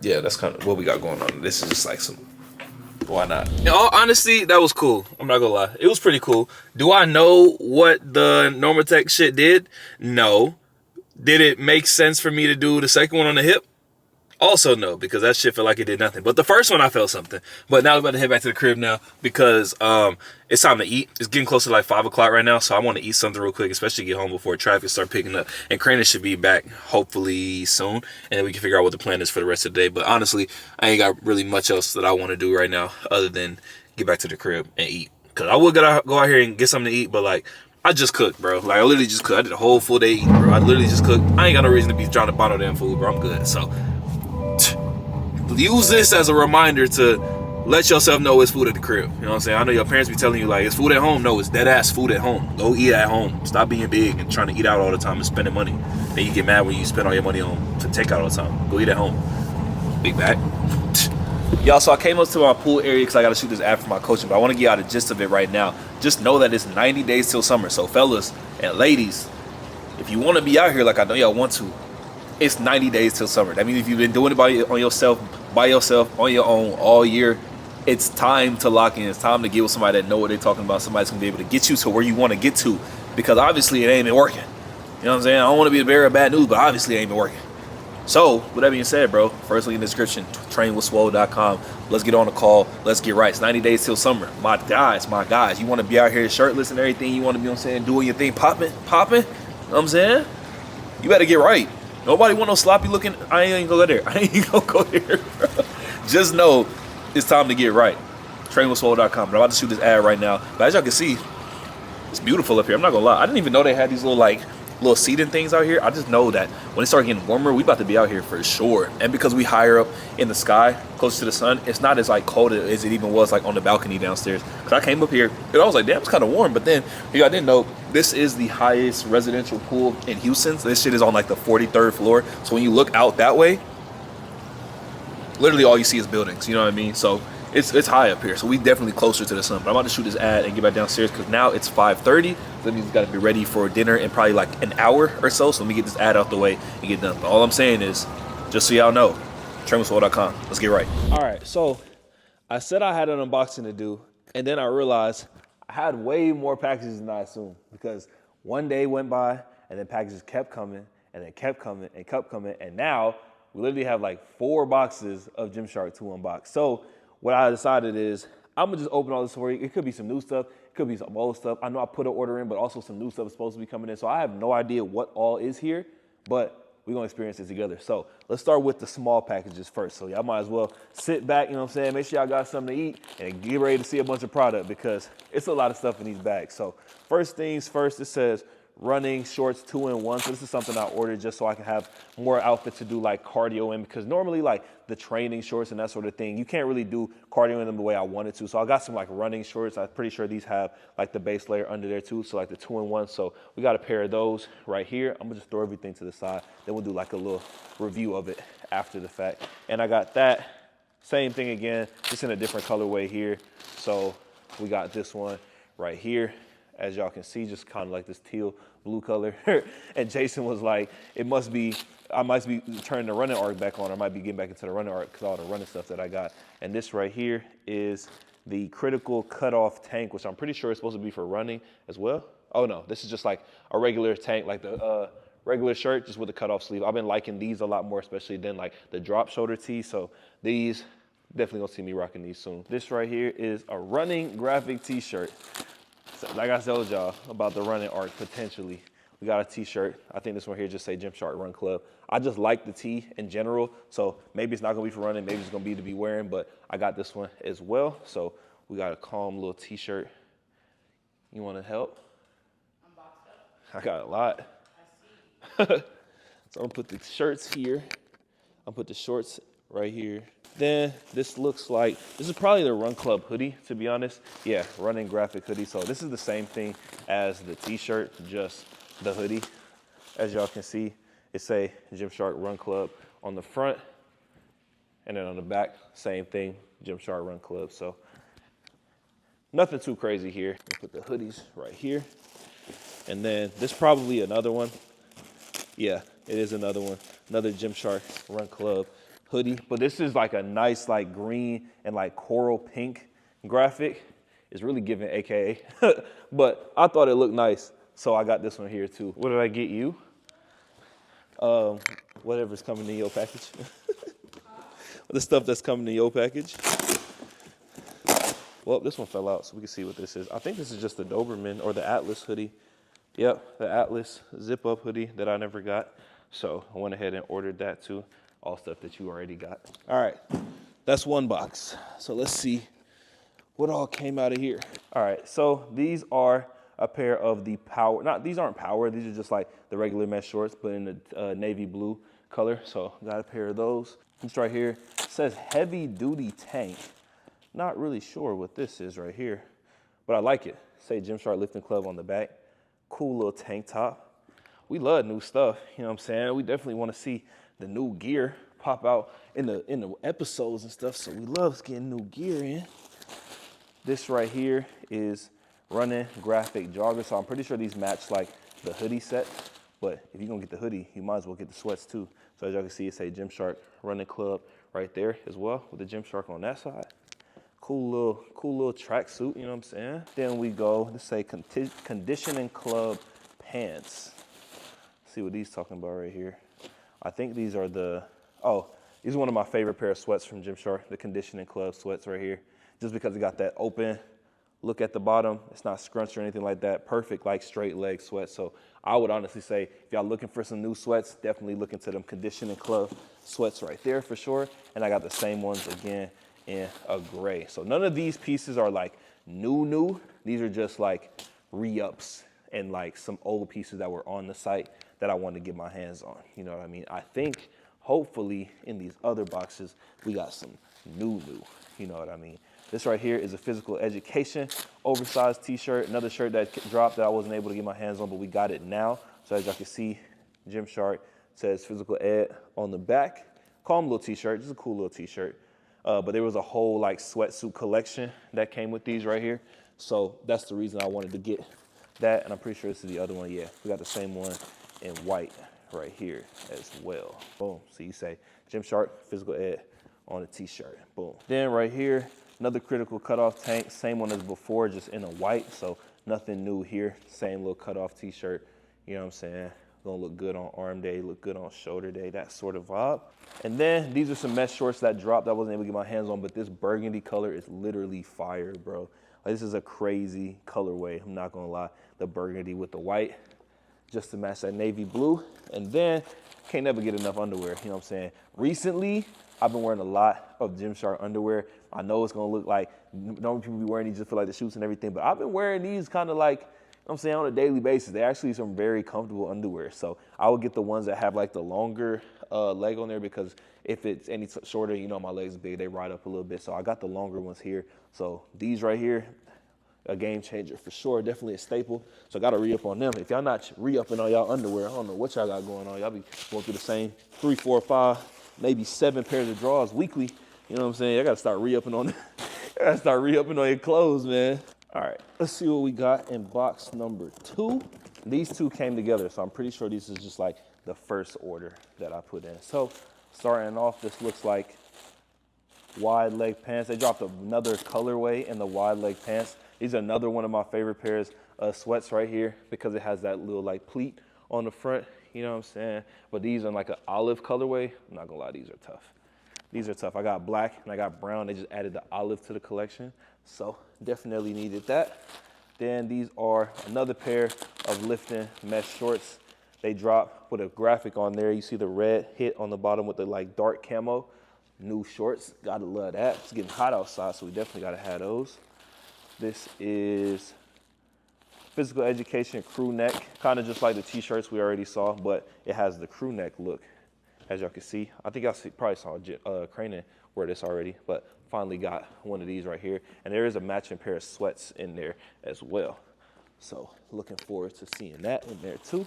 [SPEAKER 3] yeah, that's kind of what we got going on. This is just like some, why not? In all honesty, that was cool. I'm not gonna lie. It was pretty cool. Do I know what the Normatec shit did? No. Did it make sense for me to do the second one on the hip? Also no, because that shit felt like it did nothing. But the first one, I felt something. But now we're about to head back to the crib now because it's time to eat. It's getting close to like 5 o'clock right now, so I want to eat something real quick, especially get home before traffic start picking up. And Cranen should be back hopefully soon, and then we can figure out what the plan is for the rest of the day. But honestly, I ain't got really much else that I want to do right now other than get back to the crib and eat. Because I would go out here and get something to eat, but like, I just cooked, bro. Like, I literally just cooked. I did a whole full day eating, bro. I literally just cooked. I ain't got no reason to be trying to buy no damn food, bro. I'm good. So use this as a reminder to let yourself know it's food at the crib. You know what I'm saying? I know your parents be telling you like it's food at home. No, it's dead ass food at home. Go eat at home. Stop being big and trying to eat out all the time and spending money. Then you get mad when you spend all your money on to take out all the time. Go eat at home. Big bag. Y'all, so I came up to my pool area because I got to shoot this ad for my coaching, but I want to get out the gist of it right now. Just know that it's 90 days till summer. So fellas and ladies, if you want to be out here like I know y'all want to, it's 90 days till summer. That means if you've been doing it by yourself, on your own all year, it's time to lock in. It's time to get with somebody that know what they're talking about. Somebody's gonna be able to get you to where you want to get to, because obviously it ain't been working. You know what I'm saying? I don't want to be the bearer of bad news, but obviously it ain't been working. So with that being said, bro, first link in the description, trainwithswole.com. Let's get on the call. Let's get right. It's 90 days till summer. My guys, you want to be out here shirtless and everything. You want to be, you know what I'm saying, doing your thing, popping. You know what I'm saying? You better get right. Nobody want no sloppy looking. I ain't gonna go there, bro. Just know it's time to get right. Trainwithswole.com. But I'm about to shoot this ad right now. But as y'all can see, it's beautiful up here. I'm not gonna lie. I didn't even know they had these little seating things out here. I just know that when it starts getting warmer, we about to be out here for sure. And because we higher up in the sky, close to the sun, it's not as like cold as it even was like on the balcony downstairs. Cause I came up here and I was like, damn, it's kind of warm. But then I didn't know this is the highest residential pool in Houston. So this shit is on like the 43rd floor. So when you look out that way, literally all you see is buildings, you know what I mean? So it's high up here, so we definitely closer to the sun. But I'm about to shoot this ad and get back downstairs because now it's 5:30. So that means we gotta be ready for dinner in probably like an hour or so. So let me get this ad out the way and get done. But all I'm saying is, just so y'all know, trainwithswole.com. Let's get right. All right, so I said I had an unboxing to do, and then I realized I had way more packages than I assumed because one day went by and then packages kept coming and then kept coming and kept coming, and now we literally have like 4 boxes of Gymshark to unbox. So what I decided is I'm gonna just open all this for you. It could be some new stuff, it could be some old stuff. I know I put an order in, but also some new stuff is supposed to be coming in. So I have no idea what all is here, but we're gonna experience it together. So let's start with the small packages first. So y'all might as well sit back, you know what I'm saying? Make sure y'all got something to eat and get ready to see a bunch of product because it's a lot of stuff in these bags. So first things first, it says running shorts 2-in-1. So this is something I ordered just so I can have more outfits to do like cardio in, because normally like the training shorts and that sort of thing, you can't really do cardio in them the way I wanted to. So I got some like running shorts. I'm pretty sure these have like the base layer under there too. So like the 2-in-1. So we got a pair of those right here. I'm gonna just throw everything to the side. Then we'll do like a little review of it after the fact. And I got that same thing again, just in a different colorway here. So we got this one right here. As y'all can see, just kind of like this teal blue color. And Jason was like, it must be, I might be turning the running arc back on, or I might be getting back into the running arc because all the running stuff that I got. And this right here is the critical cutoff tank, which I'm pretty sure is supposed to be for running as well. Oh no, this is just like a regular tank, like the regular shirt, just with a cutoff sleeve. I've been liking these a lot more, especially than like the drop shoulder tee. So these, definitely gonna see me rocking these soon. This right here is a running graphic t-shirt. Like I told y'all about the running arc, potentially. We got a t-shirt. I think this one here just say Gymshark Run Club. I just like the tee in general, so maybe it's not gonna be for running, maybe it's gonna be to be wearing, but I got this one as well. So we got a calm little t-shirt. You wanna help? I'm boxed up. I got a lot. I see. So I'm gonna put the shirts here. I'll put the shorts right here. Then this looks like, this is probably the Run Club hoodie, to be honest. Yeah, running graphic hoodie. So this is the same thing as the t-shirt, just the hoodie. As y'all can see, it say Gymshark Run Club on the front. And then on the back, same thing, Gymshark Run Club. So nothing too crazy here. We'll put the hoodies right here. And then this probably another one. Yeah, it is another one. Another Gymshark Run Club hoodie, but this is like a nice like green and like coral pink graphic. It's really giving AKA, but I thought it looked nice, so I got this one here too. What did I get you? Whatever's coming in your package. The stuff that's coming in your package. Well, this one fell out, so we can see what this is. I think this is just the Doberman or the Atlas hoodie. Yep, the Atlas zip up hoodie that I never got. So I went ahead and ordered that too. All stuff that you already got. All right, that's one box. So let's see what all came out of here. All right, so these are a pair of the power, these aren't power, these are just like the regular mesh shorts, but in the navy blue color. So got a pair of those. This right here says heavy duty tank. Not really sure what this is right here, but I like it. Say Gymshark Lifting Club on the back. Cool little tank top. We love new stuff, you know what I'm saying? We definitely want to see the new gear pop out in the episodes and stuff, so we love getting new gear in. This right here is running graphic jogger, so I'm pretty sure these match like the hoodie set, but if you're gonna get the hoodie, you might as well get the sweats too. So as y'all can see, it say Gymshark Running Club right there as well, with the Gymshark on that side. Cool little track suit, you know what I'm saying? Then we go, let's say Conditioning Club pants. See what these talking about right here. I think these are these are one of my favorite pair of sweats from Gymshark, the Conditioning Club sweats right here. Just because it got that open look at the bottom. It's not scrunched or anything like that. Perfect like straight leg sweats. So I would honestly say if y'all looking for some new sweats, definitely look into them Conditioning Club sweats right there for sure. And I got the same ones again in a gray. So none of these pieces are like new. These are just like re-ups and like some old pieces that were on the site that I wanted to get my hands on. You know what I mean? I think hopefully in these other boxes, we got some new, you know what I mean? This right here is a physical education oversized t-shirt, another shirt that dropped that I wasn't able to get my hands on, but we got it now. So as y'all can see, Gymshark says physical ed on the back
[SPEAKER 1] call them little t-shirt, just a cool little t-shirt. But there was a whole like sweatsuit collection that came with these right here. So that's the reason I wanted to get that. And I'm pretty sure this is the other one. Yeah, we got the same one in white right here as well. Boom. So you say Gymshark physical ed on a t-shirt. Boom. Then right here, another critical cutoff tank, same one as before, just in a white. So nothing new here. Same little cutoff t-shirt. You know what I'm saying? Gonna look good on arm day, look good on shoulder day, that sort of vibe. And then these are some mesh shorts that dropped I wasn't able to get my hands on, but this burgundy color is literally fire, bro. Like, this is a crazy colorway, I'm not gonna lie. The burgundy with the white, just to match that navy blue. And then, can't never get enough underwear, you know what I'm saying? Recently, I've been wearing a lot of Gymshark underwear. I know it's gonna look like, normally people be wearing these just for like the shoots and everything, but I've been wearing these kind of like, I'm saying, on a daily basis. They're actually some very comfortable underwear. So I would get the ones that have like the longer leg on there, because if it's any shorter, you know, my legs are big, they ride up a little bit. So I got the longer ones here. So these right here, a game changer for sure, definitely a staple. So I got to re-up on them. If y'all not re-upping on y'all underwear, I don't know what y'all got going on. Y'all be going through the same 3, 4, 5, maybe 7 pairs of drawers weekly. You know what I'm saying? I got to start re-upping on I got to start re-upping on your clothes, man. All right, let's see what we got in box number 2. These two came together, so I'm pretty sure this is just like the first order that I put in. So starting off, this looks like wide leg pants. They dropped another colorway in the wide leg pants. These are another one of my favorite pairs of sweats right here, because it has that little like pleat on the front, you know what I'm saying? But these are like an olive colorway. I'm not gonna lie, these are tough. These are tough. I got black and I got brown. They just added the olive to the collection. So definitely needed that. Then these are another pair of lifting mesh shorts. They drop with a graphic on there. You see the red hit on the bottom with the like dark camo. New shorts, gotta love that. It's getting hot outside, so we definitely gotta have those. This is physical education crew neck, kind of just like the t-shirts we already saw, but it has the crew neck look. As y'all can see, I think I probably saw Cranen wear this already, but finally got one of these right here. And there is a matching pair of sweats in there as well. So looking forward to seeing that in there too.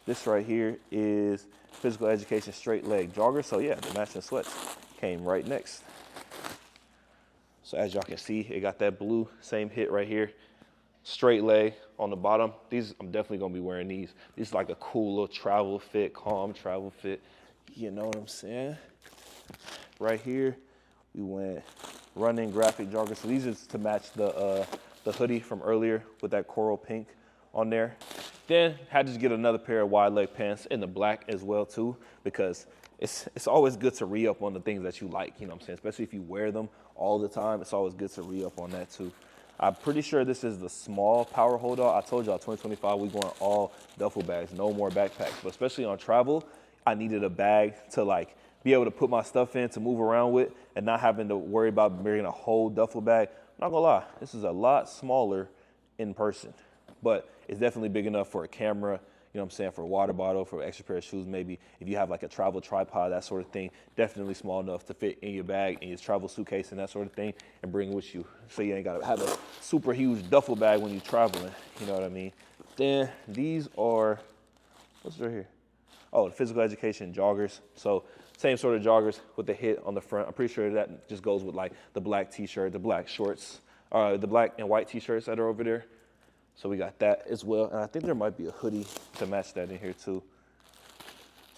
[SPEAKER 1] This right here is physical education straight leg jogger. So yeah, the matching sweats came right next. So as y'all can see, it got that blue, same hit right here. Straight leg on the bottom. These, I'm definitely gonna be wearing these. These are like a cool little travel fit, calm travel fit. You know what I'm saying? Right here, we went running graphic jogger. So these is to match the hoodie from earlier with that coral pink on there. Then had to get another pair of wide leg pants in the black as well too, because it's always good to re-up on the things that you like, you know what I'm saying? Especially if you wear them all the time, it's always good to re-up on that too. I'm pretty sure this is the small power hold all. I told y'all 2025, we going all duffel bags, no more backpacks. But especially on travel, I needed a bag to like be able to put my stuff in, to move around with, and not having to worry about bringing a whole duffel bag. I'm not gonna lie, this is a lot smaller in person, but it's definitely big enough for a camera, you know what I'm saying, for a water bottle, for an extra pair of shoes maybe. If you have like a travel tripod, that sort of thing, definitely small enough to fit in your bag, in your travel suitcase and that sort of thing, and bring it with you. So you ain't gotta have a super huge duffel bag when you're traveling, you know what I mean? Then these are, what's right here? Oh, the physical education joggers. So same sort of joggers with the hit on the front. I'm pretty sure that just goes with like the black t-shirt, the black shorts, the black and white t-shirts that are over there. So we got that as well. And I think there might be a hoodie to match that in here too.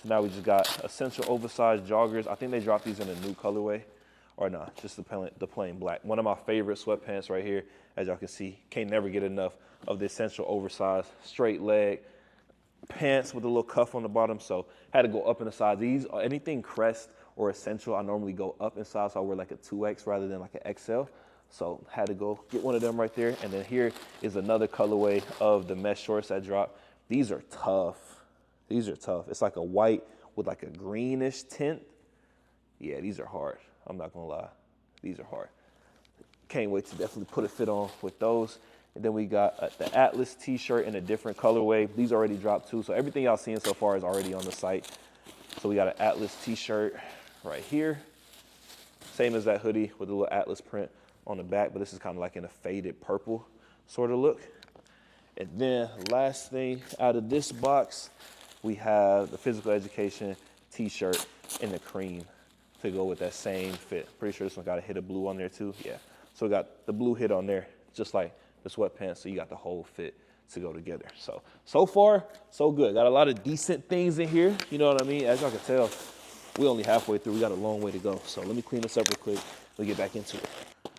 [SPEAKER 1] So now we just got essential oversized joggers. I think they dropped these in a new colorway, or not, just the plain black. One of my favorite sweatpants right here. As y'all can see, can't never get enough of the essential oversized straight leg pants with a little cuff on the bottom, so had to go up in the size. These, anything crest or essential, I normally go up in size, so I wear like a 2X rather than like an XL. So had to go get one of them right there. And then here is another colorway of the mesh shorts that drop. These are tough. These are tough. It's like a white with like a greenish tint. Yeah, these are hard. I'm not gonna lie. These are hard. Can't wait to definitely put a fit on with those. And then we got the Atlas t-shirt in a different colorway. These already dropped too, so everything y'all seeing so far is already on the site. So we got an Atlas t-shirt right here. Same as that hoodie with a little Atlas print on the back, but this is kind of like in a faded purple sort of look. And then last thing out of this box, we have the physical education t-shirt in the cream. to go with that same fit. Pretty sure this one got a hit of blue on there too. Yeah. So we got the blue hit on there, just like the sweatpants. So you got the whole fit to go together. So far, so good. Got a lot of decent things in here. You know what I mean? As y'all can tell, we only halfway through. We got a long way to go. So let me clean this up real quick. We'll get back into it.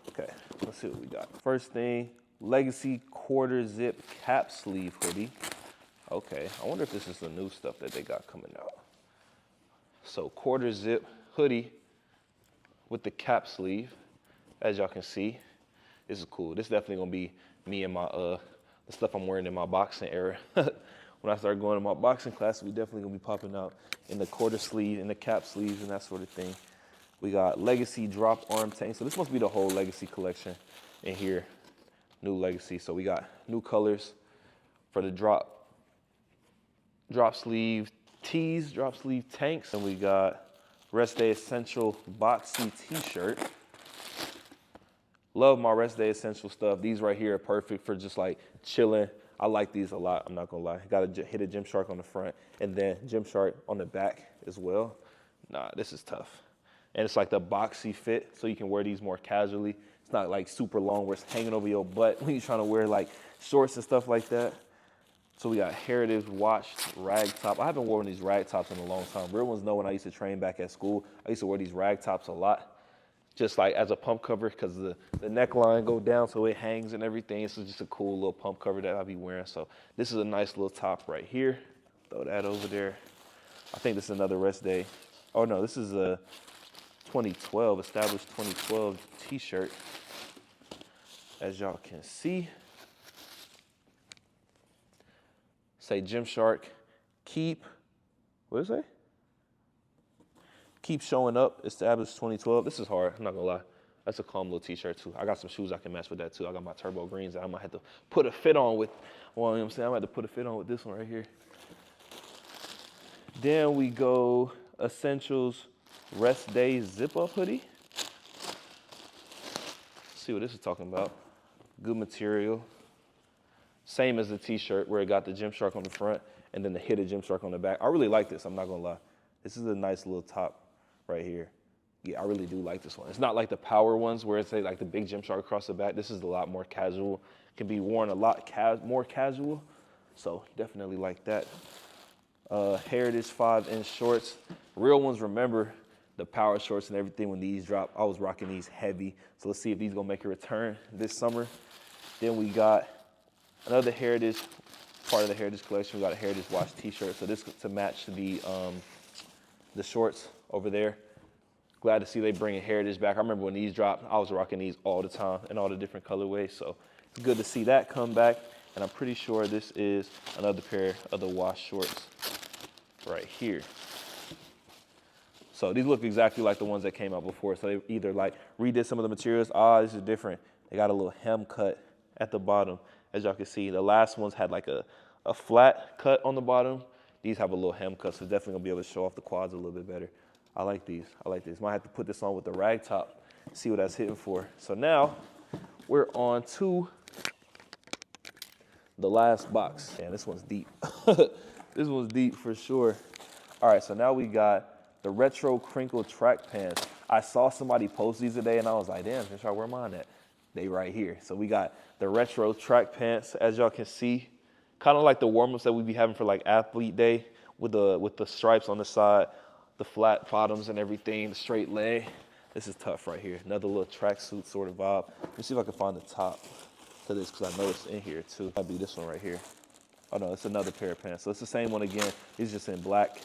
[SPEAKER 1] Okay, let's see what we got. First thing, Legacy quarter zip cap sleeve hoodie. Okay, I wonder if this is the new stuff that they got coming out. So quarter zip hoodie with the cap sleeve. As y'all can see, this is cool. This is definitely gonna be me and my the stuff I'm wearing in my boxing era. When I start going to my boxing class, we definitely gonna be popping out in the quarter sleeve, in the cap sleeves, and that sort of thing. We got Legacy drop arm tank. So this must be the whole Legacy collection in here. New Legacy. So we got new colors for the drop sleeve tees, drop sleeve tanks, and we got Rest Day Essential boxy t-shirt. Love my Rest Day Essential stuff. These right here are perfect for just like chilling. I like these a lot, I'm not gonna lie. Got to hit a Gymshark on the front and then Gymshark on the back as well. Nah, this is tough. And it's like the boxy fit, so you can wear these more casually. It's not like super long where it's hanging over your butt when you're trying to wear like shorts and stuff like that. So we got Heritage washed rag top. I haven't worn these rag tops in a long time. Real ones know when I used to train back at school, I used to wear these rag tops a lot. Just like as a pump cover, because the neckline go down so it hangs and everything. So it's just a cool little pump cover that I'll be wearing. So this is a nice little top right here. Throw that over there. I think this is another Rest Day. Oh no, this is a 2012, established 2012 t-shirt. As y'all can see. Say Gymshark, keep, what does it say? Keep showing up, established 2012. This is hard, I'm not gonna lie. That's a calm little t-shirt too. I got some shoes I can match with that too. I got my turbo greens that I might have to put a fit on with. Well, you know what I'm saying? I might have to put a fit on with this one right here. Then we go Essentials Rest Day zip up hoodie. Let's see what this is talking about. Good material. Same as the t-shirt where it got the Gymshark on the front and then the hit of Gymshark on the back. I really like this, I'm not gonna lie. This is a nice little top right here. Yeah, I really do like this one. It's not like the power ones where it's like the big Gymshark across the back. This is a lot more casual. Can be worn a lot more casual. So definitely like that. Heritage 5-inch shorts. Real ones remember the power shorts and everything when these drop. I was rocking these heavy. So let's see if these gonna make a return this summer. Then we got another Heritage, part of the Heritage collection. We got a Heritage wash t-shirt. So this to match the shorts over there. Glad to see they bringing Heritage back. I remember when these dropped, I was rocking these all the time in all the different colorways. So it's good to see that come back. And I'm pretty sure this is another pair of the wash shorts right here. So these look exactly like the ones that came out before. So they either like redid some of the materials. This is different. They got a little hem cut at the bottom. As y'all can see, the last ones had like a flat cut on the bottom. These have a little hem cut, so definitely gonna be able to show off the quads a little bit better. I like these, I like this. Might have to put this on with the rag top, see what that's hitting for. So now we're on to the last box. Man, this one's deep. This one's deep for sure. All right, so now we got the retro crinkle track pants. I saw somebody post these today and I was like, damn, where mine at? They right here. So we got the retro track pants, as y'all can see. Kind of like the warm-ups that we be having for like athlete day with the stripes on the side, the flat bottoms and everything, the straight leg. This is tough right here. Another little tracksuit sort of vibe. Let me see if I can find the top to this because I know it's in here too. That'd be this one right here. Oh no, it's another pair of pants. So it's the same one again. It's just in black.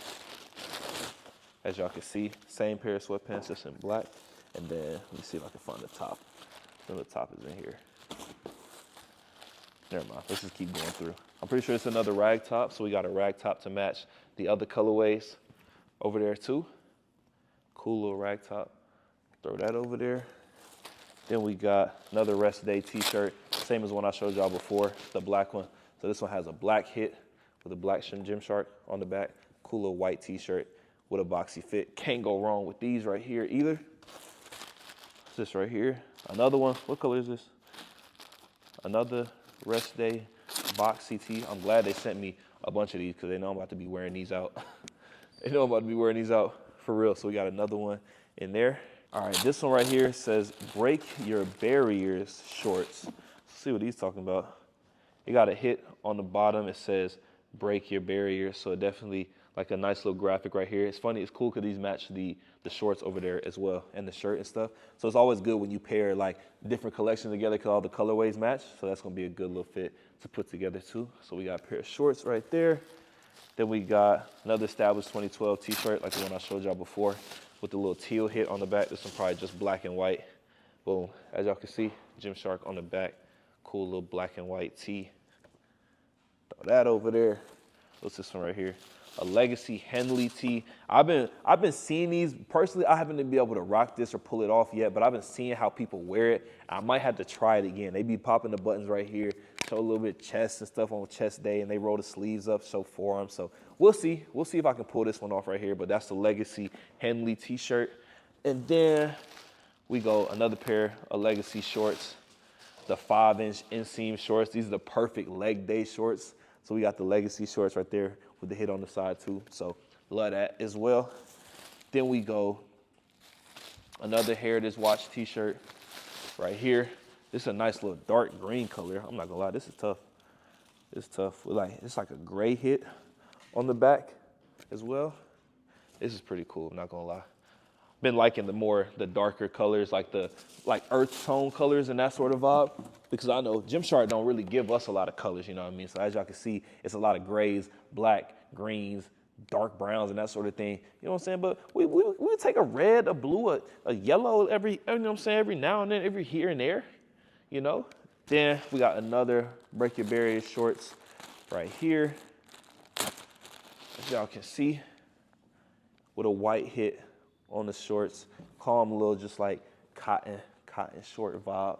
[SPEAKER 1] As y'all can see, same pair of sweatpants, just in black. And then let me see if I can find the top. The top is in here. Never mind, let's just keep going through. I'm pretty sure it's another rag top, so we got a rag top to match the other colorways over there too. Cool little rag top. Throw that over there. Then we got another Rest Day t-shirt, same as one I showed y'all before, the black one. So this one has a black hit with a black Gymshark on the back. Cool little white t-shirt with a boxy fit. Can't go wrong with these right here either. This right here. Another one. What color is this? Another Rest Day boxy tee. I'm glad they sent me a bunch of these because they know I'm about to be wearing these out. They know I'm about to be wearing these out for real. So we got another one
[SPEAKER 3] in there. All right, this one right here says break your barriers shorts. Let's see what he's talking about. It got a hit on the bottom. It says break your barriers. So definitely like a nice little graphic right here. It's funny, it's cool because these match the shorts over there as well and the shirt and stuff. So it's always good when you pair like different collections together because all the colorways match. So that's gonna be a good little fit to put together too. So we got a pair of shorts right there. Then we got another established 2012 t-shirt like the one I showed y'all before with the little teal hit on the back. This one probably just black and white. Boom, as y'all can see, Gymshark on the back. Cool little black and white tee. Throw that over there. What's this one right here? A Legacy Henley tee. I've been seeing these. Personally, I haven't been able to rock this or pull it off yet, but I've been seeing how people wear it. I might have to try it again. They be popping the buttons right here, show a little bit of chest and stuff on chest day, and they roll the sleeves up, show forearms. So we'll see. We'll see if I can pull this one off right here, but that's the Legacy Henley t-shirt. And then we go another pair of Legacy shorts, the 5-inch inseam shorts. These are the perfect leg day shorts. So we got the Legacy shorts right there with the hit on the side too. So love that as well. Then we go another Heritage Watch t-shirt right here. This is a nice little dark green color. I'm not gonna lie, this is tough. It's tough. It's like a gray hit on the back as well. This is pretty cool, I'm not gonna lie. Been liking the darker colors, like earth tone colors and that sort of vibe, because I know Gymshark don't really give us a lot of colors, you know what I mean? So as y'all can see, it's a lot of grays, black, greens, dark browns and that sort of thing. You know what I'm saying? But we take a red, a blue, a yellow every, you know what I'm saying, every now and then, every here and there, you know? Then we got another Break Your Barriers shorts right here. As y'all can see, with a white hit on the shorts, calm little, just like cotton short vibe.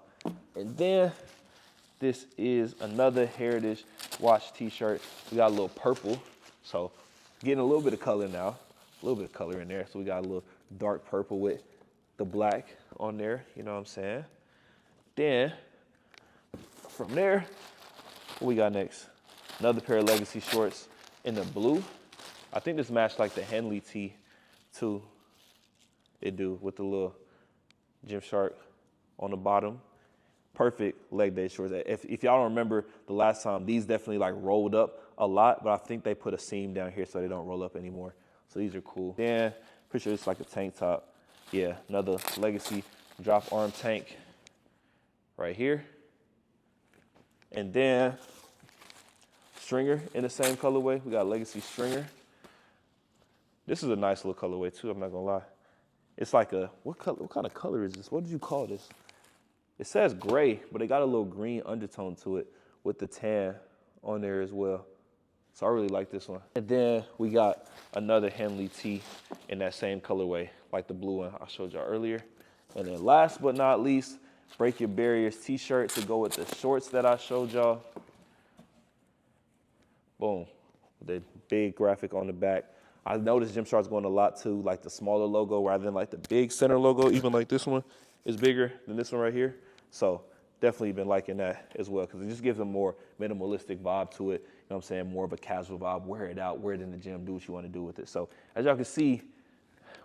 [SPEAKER 3] And then this is another Heritage Watch t-shirt. We got a little purple, so getting a little bit of color now, a little bit of color in there. So we got a little dark purple with the black on there, you know what I'm saying? Then from there, what we got next? Another pair of Legacy shorts in the blue. I think this matched like the Henley tee too. It do, with the little Gymshark on the bottom. Perfect leg day shorts. If y'all don't remember the last time, these definitely like rolled up a lot, but I think they put a seam down here so they don't roll up anymore. So these are cool. Then, pretty sure it's like a tank top. Yeah, another Legacy drop arm tank right here. And then, stringer in the same colorway. We got Legacy stringer. This is a nice little colorway too, I'm not gonna lie. It's like a, what kind of color is this? What did you call this? It says gray, but it got a little green undertone to it with the tan on there as well. So I really like this one. And then we got another Henley tee in that same colorway, like the blue one I showed y'all earlier. And then last but not least, Break Your Barriers t-shirt to go with the shorts that I showed y'all. Boom, the big graphic on the back. I noticed Gymshark's going a lot to like the smaller logo rather than like the big center logo. Even like this one is bigger than this one right here. So definitely been liking that as well because it just gives a more minimalistic vibe to it. You know what I'm saying? More of a casual vibe. Wear it out, wear it in the gym, do what you want to do with it. So as y'all can see,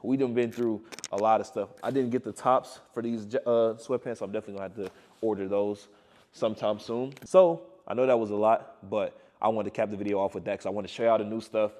[SPEAKER 3] we done been through a lot of stuff. I didn't get the tops for these sweatpants, so I'm definitely gonna have to order those sometime soon. So I know that was a lot, but I wanted to cap the video off with that because I want to show y'all the new stuff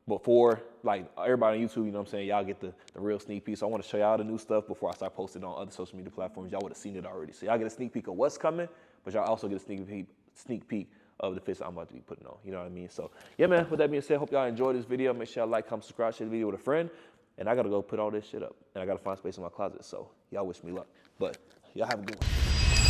[SPEAKER 3] before, like everybody on YouTube, you know what I'm saying, y'all get the real sneak peek. So I want to show y'all the new stuff before I start posting on other social media platforms. Y'all would have seen it already. So y'all get a sneak peek of what's coming, but y'all also get a sneak peek of the fits I'm about to be putting on. You know what I mean? So yeah, man, with that being said, hope y'all enjoyed this video. Make sure y'all like, comment, subscribe, share the video with a friend. And I got to go put all this shit up. And I got to find space in my closet. So y'all wish me luck. But y'all have a good one.